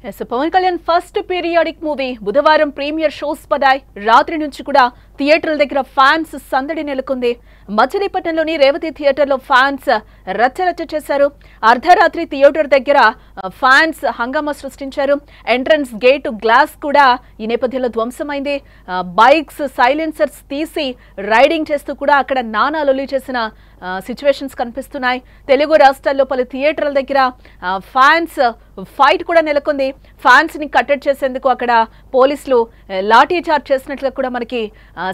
Yes Pawan Kalyan first periodic movie బుధవారం premiere shows పడాయి. రాత్రి నుంచి కూడా థియేటర్ల దగ్గర ఫ్యాన్స్ సందడి నెలకొంది. మచిలీపట్నంలోని రేవతి థియేటర్లో ఫ్యాన్స్ రచ్చరచ్చ చేశారు. అర్ధరాత్రి థియేటర్ దగ్గర ఫ్యాన్స్ హంగామా సృష్టించారు. ఎంట్రన్స్ గేటు గ్లాస్ కూడా ఈ నేపథ్యంలో ధ్వంసమైంది. బైక్స్ సైలెన్సర్స్ తీసి రైడింగ్ చేస్తూ కూడా అక్కడ నానాలొల్లి చేసిన సిచ్యువేషన్స్ కనిపిస్తున్నాయి. తెలుగు రాష్ట్రాల్లో పలు థియేటర్ల దగ్గర ఫ్యాన్స్ ఫైట్ కూడా నెలకొంది. ఫ్యాన్స్ ని కట్టడి చేసేందుకు అక్కడ పోలీసులు లాఠీ చార్జ్ చేసినట్లుగా కూడా మనకి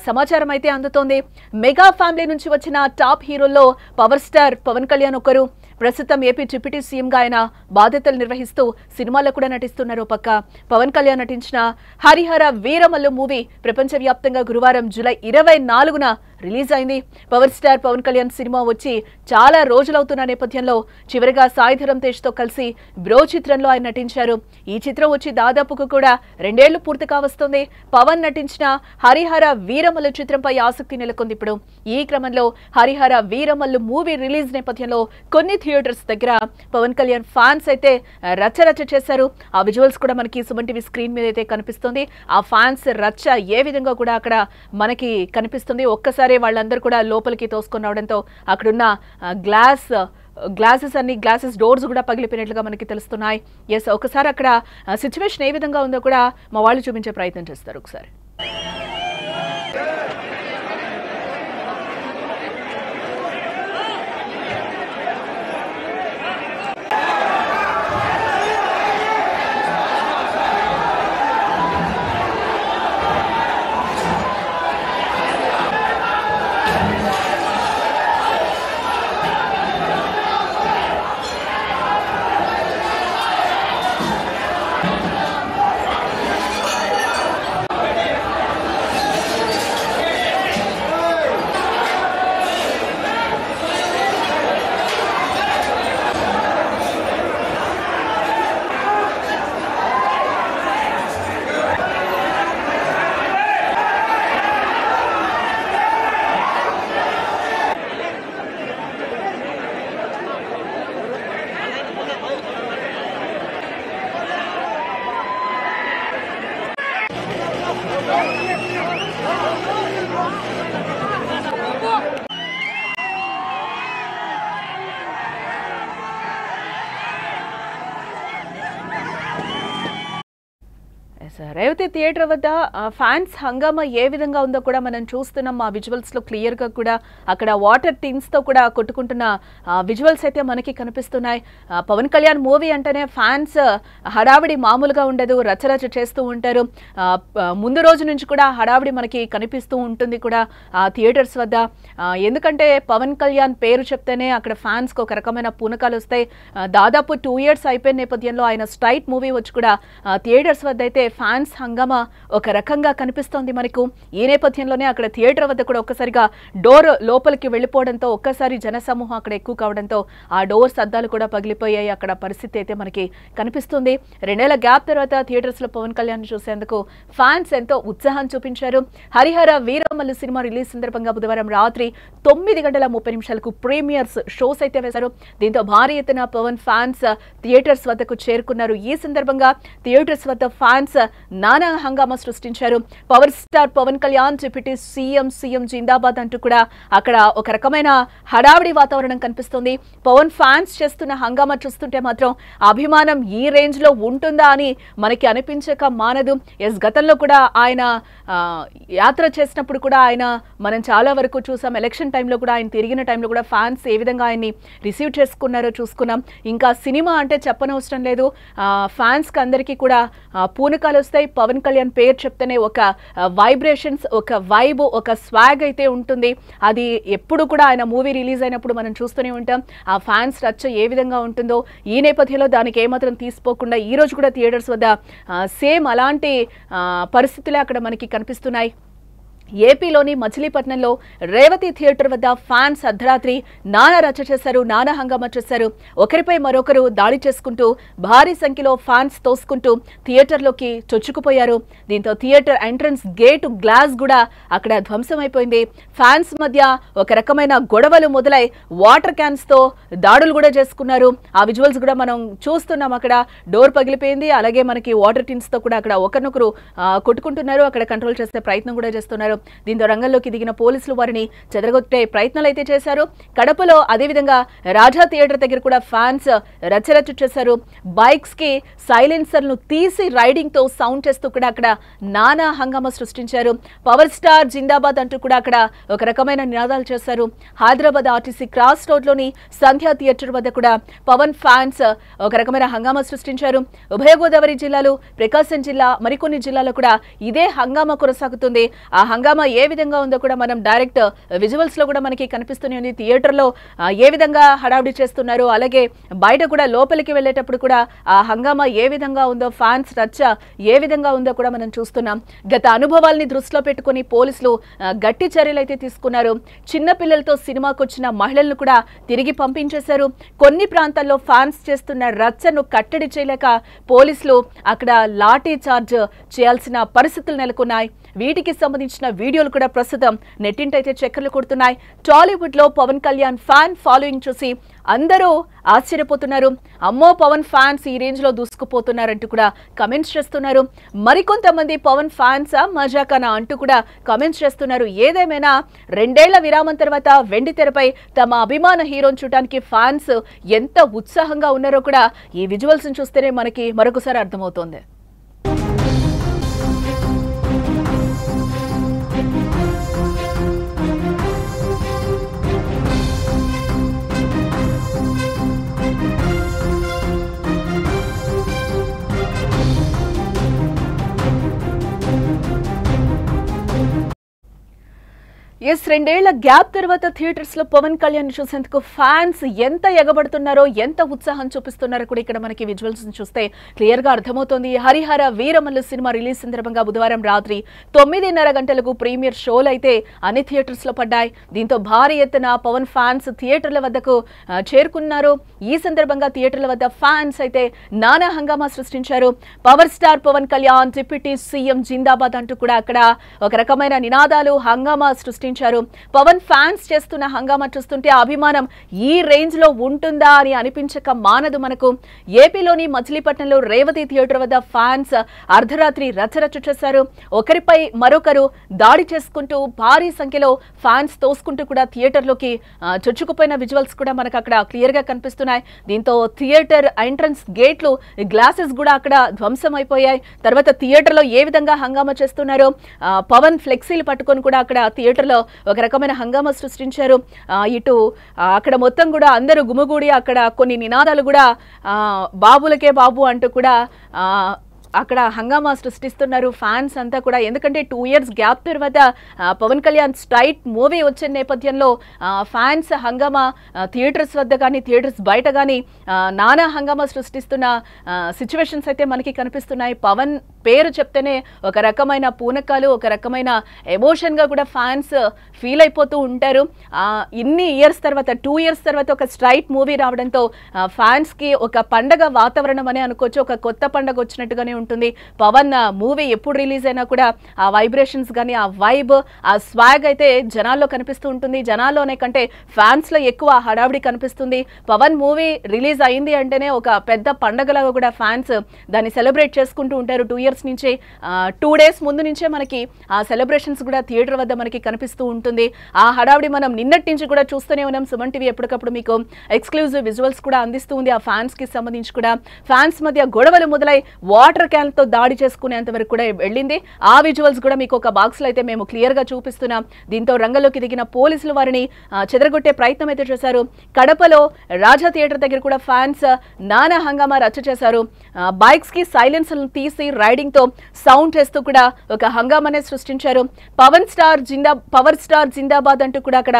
సమాచారం అయితే అందుతోంది. మెగా ఫ్యామిలీ నుంచి వచ్చిన టాప్ హీరోల్లో పవర్ స్టార్ పవన్ కళ్యాణ్ ఒకరు. ప్రస్తుతం ఏపీ డిప్యూటీ సీఎంగా ఆయన బాధ్యతలు నిర్వహిస్తూ సినిమాల్లో కూడా నటిస్తున్నారు. పక్క పవన్ కళ్యాణ్ నటించిన హరిహర వీరమల్లు మూవీ ప్రపంచవ్యాప్తంగా గురువారం జూలై 24న రిలీజ్ అయింది. పవర్ స్టార్ పవన్ కళ్యాణ్ సినిమా వచ్చి చాలా రోజులవుతున్న నేపథ్యంలో చివరిగా సాయిధరం తేజ్ తో కలిసి బ్రో చిత్రంలో ఆయన నటించారు. ఈ చిత్రం వచ్చి దాదాపుకు కూడా 2 ఏళ్లు పూర్తి కావస్తుంది. పవన్ నటించిన హరిహర వీరమల్లు చిత్రంపై ఆసక్తి నెలకొంది. ఇప్పుడు ఈ క్రమంలో హరిహర వీరమల్లు మూవీ రిలీజ్ నేపథ్యంలో కొన్ని థియేటర్స్ దగ్గర పవన్ కళ్యాణ్ ఫ్యాన్స్ అయితే రచ్చరచ్చ చేశారు. ఆ విజువల్స్ కూడా మనకి సుమన్ టీవీ స్క్రీన్ మీద అయితే కనిపిస్తుంది. ఆ ఫ్యాన్స్ రచ్చ ఏ విధంగా కూడా అక్కడ మనకి కనిపిస్తుంది. ఒక్కసారి వాళ్ళందరూ కూడా లోపలికి తోసుకొని రావడంతో అక్కడున్న గ్లాసెస్ డోర్స్ కూడా పగిలిపోయినట్లుగా మనకి తెలుస్తున్నాయి. ఎస్, ఒకసారి అక్కడ సిచ్యువేషన్ ఏ విధంగా ఉందో కూడా మా వాళ్ళు చూపించే ప్రయత్నం చేస్తారు. ఒకసారి రేవతి థియేటర్ వద్ద ఫ్యాన్స్ హంగామా ఏ విధంగా ఉందో కూడా మనం చూస్తున్నాం. ఆ విజువల్స్ లో క్లియర్ గా కూడా అక్కడ వాటర్ టీన్స్ తో కూడా కొట్టుకుంటున్న విజువల్స్ అయితే మనకి కనిపిస్తున్నాయి. పవన్ కళ్యాణ్ మూవీ అంటేనే ఫ్యాన్స్ హడావిడి మామూలుగా ఉండదు, రచ్చరచ్చ చేస్తూ ఉంటారు. ముందు రోజు నుంచి కూడా హడావిడి మనకి కనిపిస్తూ ఉంటుంది కూడా ఆ థియేటర్స్ వద్ద. ఎందుకంటే పవన్ కళ్యాణ్ పేరు చెప్తేనే అక్కడ ఫ్యాన్స్ కి ఒక రకమైన పూనకాలు వస్తాయి. దాదాపు 2 years అయిపోయిన నేపథ్యంలో ఆయన స్ట్రైట్ మూవీ వచ్చి కూడా థియేటర్స్ వద్ద అయితే ఫ్యాన్స్ హంగామా ఒక రకంగా కనిపిస్తోంది మనకు. ఈ నేపథ్యంలోనే అక్కడ థియేటర్ వద్ద కూడా ఒక్కసారిగా డోర్ లోపలికి వెళ్ళిపోవడంతో ఒక్కసారి జనసమూహం అక్కడ ఎక్కువ కావడంతో ఆ డోర్స్ అద్దాలు కూడా పగిలిపోయాయి. అక్కడ పరిస్థితి అయితే మనకి కనిపిస్తుంది. 2 ఏళ్ల గ్యాప్ తర్వాత థియేటర్స్ లో పవన్ కళ్యాణ్ చూసేందుకు ఫ్యాన్స్ ఎంతో ఉత్సాహం చూపించారు. హరిహర వీరమల్లు సినిమా రిలీజ్ సందర్భంగా బుధవారం రాత్రి 9:30 ప్రీమియర్స్ షోస్ అయితే వేశారు. దీంతో భారీ ఎత్తున పవన్ ఫ్యాన్స్ థియేటర్స్ వద్దకు చేరుకున్నారు. ఈ సందర్భంగా థియేటర్స్ వద్ద ఫ్యాన్స్ నానా హంగామా సృష్టించారు. Power star Pawan Kalyan deputy CM జిందాబాద్ అంటూ కూడా అక్కడ ఒక రకమైన హడావిడి వాతావరణం కనిపిస్తుంది. పవన్ ఫ్యాన్స్ చేస్తున్న హంగామా చూస్తుంటే మాత్రం అభిమానం ఈ రేంజ్ లో ఉంటుందా అని మనకి అనిపించక మానదు. ఎస్, గతంలో కూడా ఆయన యాత్ర చేసినప్పుడు కూడా ఆయన మనం చాలా వరకు చూసాం. ఎలక్షన్ టైంలో కూడా ఆయన తిరిగిన టైంలో కూడా ఫ్యాన్స్ ఏ విధంగా ఆయన్ని రిసీవ్ చేసుకున్నారో చూసుకున్నాం. ఇంకా సినిమా అంటే చెప్పనవసరం లేదు. ఫ్యాన్స్ కి అందరికీ కూడా పూనకాలు వస్తాయి. పవన్ కళ్యాణ్ పేరు చెప్తేనే ఒక వైబ్రేషన్స్, ఒక వైబ్, ఒక స్వాగ్ అయితే ఉంటుంది. అది ఎప్పుడు కూడా ఆయన మూవీ రిలీజ్ అయినప్పుడు మనం చూస్తూనే ఉంటాం. ఆ ఫ్యాన్స్ రచ్చ ఏ విధంగా ఉంటుందో ఈ నేపథ్యంలో దానికి ఏమాత్రం తీసుకోకుండా ఈ రోజు కూడా థియేటర్స్ వద్ద సేమ్ అలాంటి పరిస్థితులే అక్కడ మనకి కనిపిస్తున్నాయి. ఏపీలోని మచిలీపట్నంలో రేవతి థియేటర్ వద్ద ఫ్యాన్స్ అర్ధరాత్రి నానా రచ్చ చేశారు, నానా హంగామా చేశారు. ఒకరిపై మరొకరు దాడి చేసుకుంటూ భారీ సంఖ్యలో ఫ్యాన్స్ తోసుకుంటూ థియేటర్లోకి చొచ్చుకుపోయారు. దీంతో థియేటర్ ఎంట్రన్స్ గేటు గ్లాస్ కూడా అక్కడ ధ్వంసమైపోయింది. ఫ్యాన్స్ మధ్య ఒక రకమైన గొడవలు మొదలై వాటర్ క్యాన్స్ తో దాడులు కూడా చేసుకున్నారు. ఆ విజువల్స్ కూడా మనం చూస్తున్నాం. అక్కడ డోర్ పగిలిపోయింది, అలాగే మనకి వాటర్ టిన్స్ తో కూడా అక్కడ ఒకరినొకరు కొట్టుకుంటున్నారు. అక్కడ కంట్రోల్ చేసే ప్రయత్నం కూడా చేస్తున్నారు. దీంతో రంగంలోకి దిగిన పోలీసులు వారిని చెదరగొట్టే ప్రయత్నాలు అయితే చేశారు. కడపలో అదేవిధంగా రాజా థియేటర్ దగ్గర కూడా ఫ్యాన్స్ రచ్చరచ్చ చేశారు. బైక్స్ కి సైలెన్సర్లు తీసి రైడింగ్ తో సౌండ్ చేస్తూ కూడా అక్కడ నానా హంగామా సృష్టించారు. పవర్ స్టార్ జిందాబాద్ అంటూ కూడా అక్కడ ఒక రకమైన నినాదాలు చేశారు. హైదరాబాద్ ఆర్టీసీ క్రాస్ రోడ్ లోని సంధ్యా థియేటర్ వద్ద కూడా పవన్ ఫ్యాన్స్ ఒక రకమైన హంగామా సృష్టించారు. ఉభయ గోదావరి జిల్లాలు, ప్రకాశం జిల్లా, మరికొన్ని జిల్లాలో కూడా ఇదే హంగామా కొనసాగుతుంది. ఆ హంగామా ఏ విధంగా ఉందో కూడా మనం డైరెక్ట్ విజువల్స్ లో కూడా మనకి కనిపిస్తూనే ఉంది. థియేటర్ లో ఏ విధంగా హడావిడి చేస్తున్నారు, అలాగే బయట కూడా లోపలికి వెళ్ళేటప్పుడు కూడా ఆ హంగామా ఏ విధంగా ఉందో, ఫ్యాన్స్ రచ్చ ఏ విధంగా ఉందో కూడా మనం చూస్తున్నాం. గత అనుభవాల్ని దృష్టిలో పెట్టుకుని పోలీసులు గట్టి చర్యలు అయితే తీసుకున్నారు. చిన్న పిల్లలతో సినిమాకు వచ్చిన మహిళలను కూడా తిరిగి పంపించేశారు. కొన్ని ప్రాంతాల్లో ఫ్యాన్స్ చేస్తున్న రచ్చను కట్టడి చేయలేక పోలీసులు అక్కడ లాఠీ చార్జ్ చేయాల్సిన పరిస్థితులు నెలకొన్నాయి. వీటికి సంబంధించిన వీడియోలు కూడా ప్రస్తుతం నెట్టింటైతే చక్కర్లు కొడుతున్నాయి. టాలీవుడ్ లో పవన్ కళ్యాణ్ ఫ్యాన్ ఫాలోయింగ్ చూసి అందరూ ఆశ్చర్యపోతున్నారు. అమ్మో, పవన్ ఫ్యాన్స్ ఈ రేంజ్ లో దూసుకుపోతున్నారంటూ కూడా కమెంట్స్ చేస్తున్నారు. మరికొంతమంది పవన్ ఫ్యాన్స్ మజాకానా అంటూ కూడా కమెంట్స్ చేస్తున్నారు. ఏదేమైనా 2 ఏళ్ల విరామం తర్వాత వెండి తెరపై తమ అభిమాన హీరోని చూడడానికి ఫ్యాన్స్ ఎంత ఉత్సాహంగా ఉన్నారో కూడా ఈ విజువల్స్ చూస్తేనే మనకి మరొకసారి అర్థమవుతోంది. ఎస్, 2 ఏళ్ల గ్యాప్ తర్వాత థియేటర్స్ లో పవన్ కళ్యాణ్ చూసేందుకు ఫ్యాన్స్ ఎంత ఎగబడుతున్నారో, ఎంత ఉత్సాహం చూపిస్తున్నారో కూడా ఇక్కడ మనకి విజువల్స్ చూస్తే క్లియర్ గా అర్థమవుతోంది. హరిహర వీరమల్లు సినిమా రిలీజ్ సందర్భంగా బుధవారం రాత్రి 9:30 గంటలకు ప్రీమియర్ షోలు అయితే అన్ని థియేటర్స్ లో పడ్డాయి. దీంతో భారీ ఎత్తున పవన్ ఫ్యాన్స్ థియేటర్ల వద్దకు చేరుకున్నారు. ఈ సందర్భంగా థియేటర్ల వద్ద ఫ్యాన్స్ అయితే నానా హంగామా సృష్టించారు. Power star Pawan Kalyan, deputy CM జిందాబాద్ అంటూ కూడా అక్కడ ఒక రకమైన నినాదాలు, హంగామా సృష్టించారు. పవన్ ఫ్యాన్స్ చేస్తున్న హంగామా చూస్తుంటే అభిమానం ఈ రేంజ్ లో ఉంటుందా అని అనిపించక మానదు మనకు. ఏపీలోని మచిలీపట్నంలో రేవతి థియేటర్ వద్ద ఫ్యాన్స్ అర్ధరాత్రి రచ్చరచ్చ చేశారు. ఒకరిపై మరొకరు దాడి చేసుకుంటూ భారీ సంఖ్యలో ఫ్యాన్స్ తోసుకుంటూ కూడా థియేటర్లోకి చొచ్చుకుపోయిన విజువల్స్ కూడా మనకు అక్కడ క్లియర్ గా కనిపిస్తున్నాయి. దీంతో థియేటర్ ఎంట్రన్స్ గేట్లు, గ్లాసెస్ కూడా అక్కడ ధ్వంసం అయిపోయాయి. తర్వాత థియేటర్ లో ఏ విధంగా హంగామా చేస్తున్నారో, పవన్ ఫ్లెక్సీలు పట్టుకొని కూడా అక్కడ థియేటర్ లో ఒక రకమైన హంగామా సృష్టించారు. ఇటు అక్కడ మొత్తం కూడా అందరూ గుమిగూడి అక్కడ కొన్ని నినాదాలు కూడా బాబులకే బాబు అంటూ కూడా అక్కడ హంగామా సృష్టిస్తున్నారు ఫ్యాన్స్ అంతా కూడా. ఎందుకంటే 2 ఇయర్స్ గ్యాప్ తర్వాత పవన్ కళ్యాణ్ స్ట్రైట్ మూవీ వచ్చిన నేపథ్యంలో ఫ్యాన్స్ హంగామా థియేటర్స్ వద్ద కానీ, థియేటర్స్ బయట కానీ నానా హంగామా సృష్టిస్తున్న సిచ్యువేషన్స్ అయితే మనకి కనిపిస్తున్నాయి. పవన్ పేరు చెప్తేనే ఒక రకమైన పూనకాలు, ఒక రకమైన ఎమోషన్గా కూడా ఫ్యాన్స్ ఫీల్ అయిపోతూ ఉంటారు. ఇన్ని ఇయర్స్ తర్వాత, 2 ఇయర్స్ తర్వాత ఒక స్ట్రైట్ మూవీ రావడంతో ఫ్యాన్స్కి ఒక పండగ వాతావరణం అనే అనుకోవచ్చు. ఒక కొత్త పండగ వచ్చినట్టుగానే ఉంటుంది. పవన్ మూవీ ఎప్పుడు రిలీజ్ అయినా కూడా ఆ వైబ్రేషన్స్ కానీ, ఆ వైబ్, ఆ స్వాగ్ అయితే జనాల్లో కనిపిస్తూ ఉంటుంది. జనాల్లోనే కంటే ఫ్యాన్స్ లో ఎక్కువ హడావిడి కనిపిస్తుంది. పవన్ మూవీ రిలీజ్ అయింది అంటేనే ఒక పెద్ద పండగలాగా కూడా ఫ్యాన్స్ దాన్ని సెలబ్రేట్ చేసుకుంటూ ఉంటారు. 2 ఇయర్స్ నుంచి 2 డేస్ ముందు నుంచే మనకి ఆ సెలబ్రేషన్స్ కూడా థియేటర్ వద్ద మనకి కనిపిస్తూ ఉంటుంది. ఆ హడావిడి మనం నిన్నటి నుంచి కూడా చూస్తూనే ఉన్నాం. సుమన్ టీవీ ఎప్పటికప్పుడు మీకు ఎక్స్క్లూజివ్ విజువల్స్ కూడా అందిస్తూ ఉంది. ఆ ఫ్యాన్స్ కి సంబంధించి కూడా ఫ్యాన్స్ మధ్య గొడవలు మొదలై వాటర్ క్యాన్ తో దాడి చేసుకునేంత వరకు కూడా వెళ్ళింది. ఆ విజువల్స్ కూడా మీకు ఒక బాక్స్ లో అయితే మేము క్లియర్ గా చూపిస్తున్నాం. దీంతో రంగంలోకి దిగిన పోలీసులు వారిని చెదరగొట్టే ప్రయత్నం అయితే చేశారు. కడపలో రాజా థియేటర్ దగ్గర కూడా ఫ్యాన్స్ నానా హంగామా రచ్చ చేశారు. బైక్స్ కి సైలెన్సర్లను తీసి రైడింగ్ రీడింగ్ తో సౌండ్ చేస్తూ కూడా ఒక హంగామానే సృష్టించారు. పవర్ స్టార్ జిందాబాద్ అంటూ కూడా అక్కడ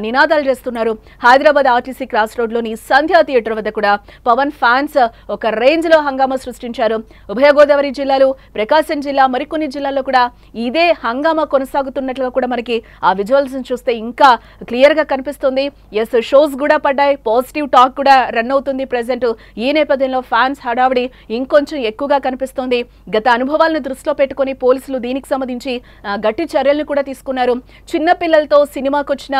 నినాదాలు చేస్తున్నారు. హైదరాబాద్ ఆర్టీసీ క్రాస్ రోడ్ లోని సంధ్యా థియేటర్ వద్ద కూడా పవన్ ఫ్యాన్స్ ఒక రేంజ్ లో హంగామా సృష్టించారు. ఉభయ గోదావరి జిల్లాలు, ప్రకాశం జిల్లా, మరికొన్ని జిల్లాల్లో కూడా ఇదే హంగామా కొనసాగుతున్నట్లుగా కూడా మనకి ఆ విజువల్స్ చూస్తే ఇంకా క్లియర్ గా కనిపిస్తుంది. ఎస్, షోస్ కూడా పడ్డాయి, పాజిటివ్ టాక్ కూడా రన్ అవుతుంది ప్రెసెంట్. ఈ నేపథ్యంలో ఫ్యాన్స్ హడావిడి ఇంకొంచెం ఎక్కువగా కనిపిస్తోంది. గత అనుభవాలను దృష్టిలో పెట్టుకుని పోలీసులు దీనికి సంబంధించి గట్టి చర్యలను కూడా తీసుకున్నారు. చిన్న పిల్లలతో సినిమాకు వచ్చిన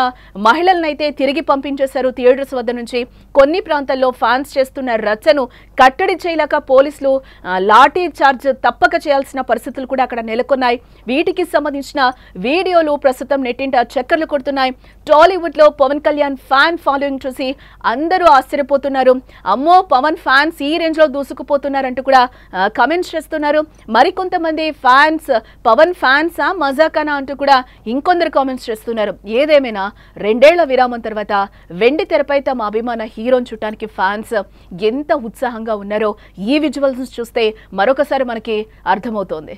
మహిళలనైతే తిరిగి పంపించేశారు థియేటర్స్ వద్ద నుంచి. కొన్ని ప్రాంతాల్లో ఫ్యాన్స్ చేస్తున్న రచ్చను కట్టడి చేయలేక పోలీసులు లాఠీ చార్జ్ తప్పక చేయాల్సిన పరిస్థితులు కూడా అక్కడ నెలకొన్నాయి. వీటికి సంబంధించిన వీడియోలు ప్రస్తుతం నెట్టింట చక్కర్లు కొడుతున్నాయి. టాలీవుడ్ లో పవన్ కళ్యాణ్ ఫ్యాన్ ఫాలోయింగ్ చూసి అందరూ ఆశ్చర్యపోతున్నారు. అమ్మో, పవన్ ఫ్యాన్స్ ఈ రేంజ్ లో దూసుకుపోతున్నారంటూ కూడా కమెంట్స్ చేస్తున్నారు. మరికొంతమంది ఫ్యాన్స్ పవన్ ఫ్యాన్సా మజాకానా అంటూ కూడా ఇంకొందరు కామెంట్స్ చేస్తున్నారు. ఏదేమైనా 2 ఏళ్ల విరామం తర్వాత వెండి తెరపై తమ అభిమాన హీరోని చూడటానికి ఫ్యాన్స్ ఎంత ఉత్సాహంగా ఉన్నారో ఈ విజువల్స్ చూస్తే మరొకసారి మనకి అర్థమవుతోంది.